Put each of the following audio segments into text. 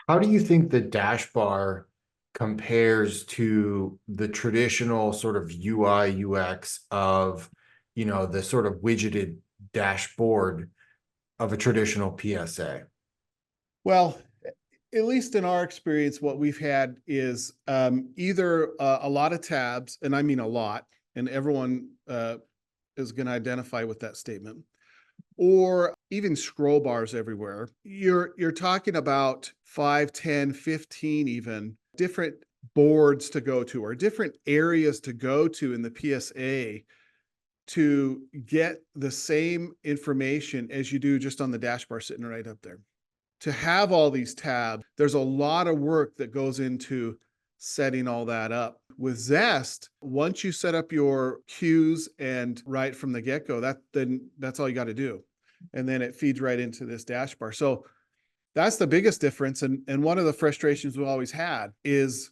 How do you think the dash bar compares to the traditional sort of UI UX of, the sort of widgeted dashboard of a traditional PSA? Well, at least in our experience, what we've had is either a lot of tabs, and I mean a lot, and everyone is going to identify with that statement, or even scroll bars everywhere. You're talking about 5, 10, 15 even different boards to go to or different areas to go to in the PSA to get the same information as you do just on the dash bar sitting right up there. To have all these tabs, there's a lot of work that goes into setting all that up. With Zest, once you set up your cues and right from the get-go, that's all you got to do. And then it feeds right into this dash bar. So that's the biggest difference. And one of the frustrations we always had is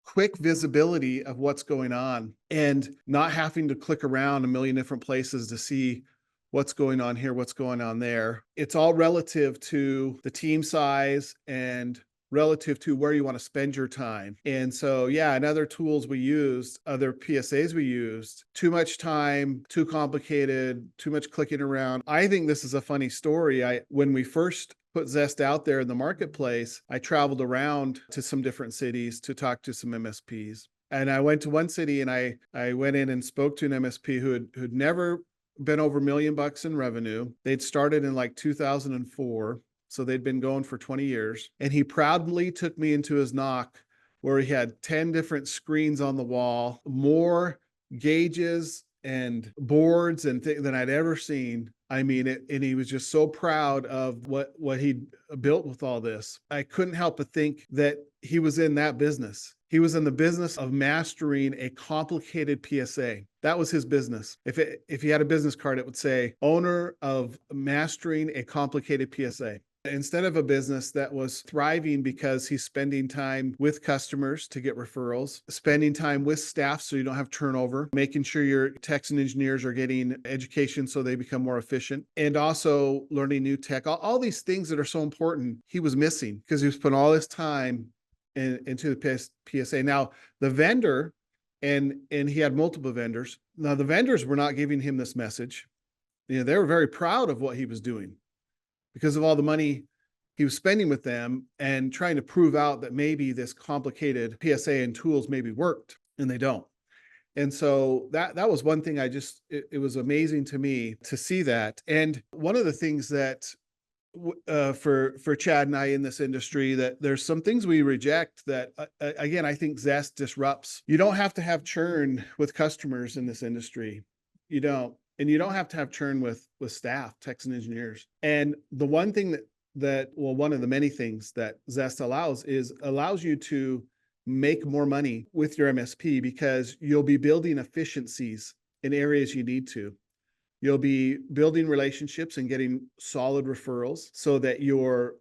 quick visibility of what's going on and not having to click around a million different places to see what's going on here, what's going on there. It's all relative to the team size and relative to where you want to spend your time. And so, yeah, and other tools we used, other PSAs we used, too much time, too complicated, too much clicking around. I think this is a funny story. When we first put Zest out there in the marketplace, I traveled around to some different cities to talk to some MSPs. And I went to one city and I went in and spoke to an MSP who'd never been over $1 million in revenue. They'd started in like 2004. So they'd been going for 20 years. And he proudly took me into his knock where he had 10 different screens on the wall, more gauges and boards and than I'd ever seen. I mean, and he was just so proud of what he'd built with all this. I couldn't help but think that he was in that business. He was in the business of mastering a complicated PSA. That was his business. If he had a business card, it would say owner of mastering a complicated PSA. Instead of a business that was thriving because he's spending time with customers to get referrals, spending time with staff so you don't have turnover, making sure your techs and engineers are getting education so they become more efficient, and also learning new tech, all these things that are so important, he was missing because he was putting all his time into the PSA. Now, the vendor, and he had multiple vendors. Now, the vendors were not giving him this message. They were very proud of what he was doing because of all the money he was spending with them and trying to prove out that maybe this complicated PSA and tools maybe worked, and they don't. And so that was one thing it was amazing to me to see that. And one of the things that for Chad and I in this industry, that there's some things we reject that, again, I think Zest disrupts. You don't have to have churn with customers in this industry. You don't. And you don't have to have churn with staff, techs and engineers. And the one thing one of the many things that Zest allows you to make more money with your MSP because you'll be building efficiencies in areas you need to. You'll be building relationships and getting solid referrals so that your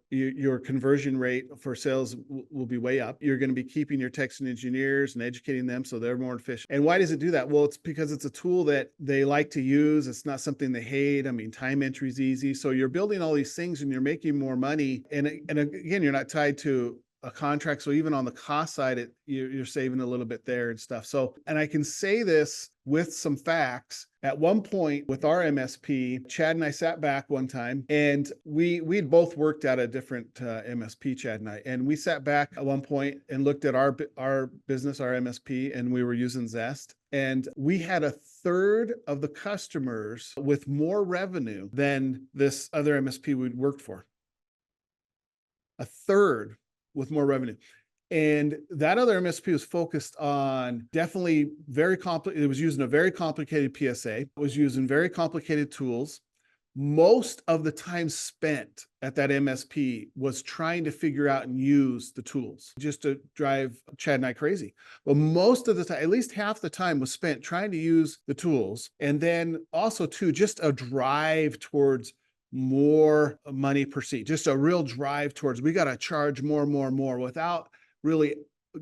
conversion rate for sales will be way up. You're going to be keeping your techs and engineers and educating them so they're more efficient. And why does it do that? Well, it's because it's a tool that they like to use. It's not something they hate. I mean, time entry is easy. So you're building all these things and you're making more money. And again, you're not tied to a contract. So even on the cost side, you're saving a little bit there and stuff. So, and I can say this with some facts. At one point with our MSP, Chad and I sat back one time, and we'd both worked at a different MSP, Chad and I, and we sat back at one point and looked at our business, our MSP, and we were using Zest, and we had a third of the customers with more revenue than this other MSP we'd worked for. A third with more revenue. And that other MSP was focused on definitely very complicated. It was using a very complicated PSA. It was using very complicated tools. Most of the time spent at that MSP was trying to figure out and use the tools just to drive Chad and I crazy. But most of the time, at least half the time was spent trying to use the tools. And then also too, just a drive towards more money per seat, just a real drive towards, we got to charge more without really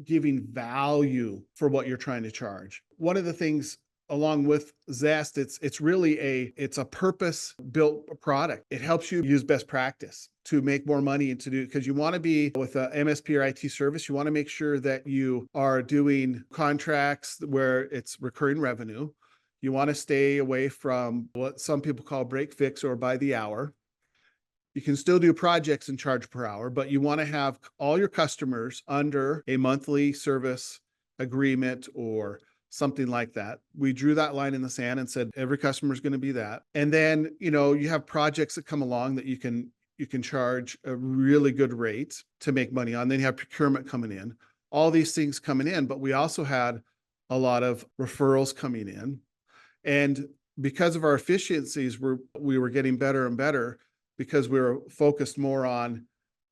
giving value for what you're trying to charge. One of the things along with Zest, it's really it's a purpose-built product. It helps you use best practice to make more money and to do, because you want to be with a MSP or IT service, you want to make sure that you are doing contracts where it's recurring revenue. You want to stay away from what some people call break fix or by the hour. You can still do projects and charge per hour, but you want to have all your customers under a monthly service agreement or something like that. We drew that line in the sand and said every customer is going to be that. And then, you have projects that come along that you can charge a really good rate to make money on. Then you have procurement coming in, all these things coming in, but we also had a lot of referrals coming in. And because of our efficiencies, we were getting better and better because we were focused more on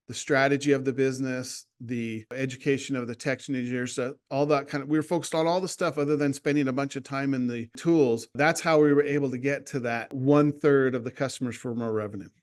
the strategy of the business, the education of the tech engineers, all that we were focused on all the stuff other than spending a bunch of time in the tools. That's how we were able to get to that 1/3 of the customers for more revenue.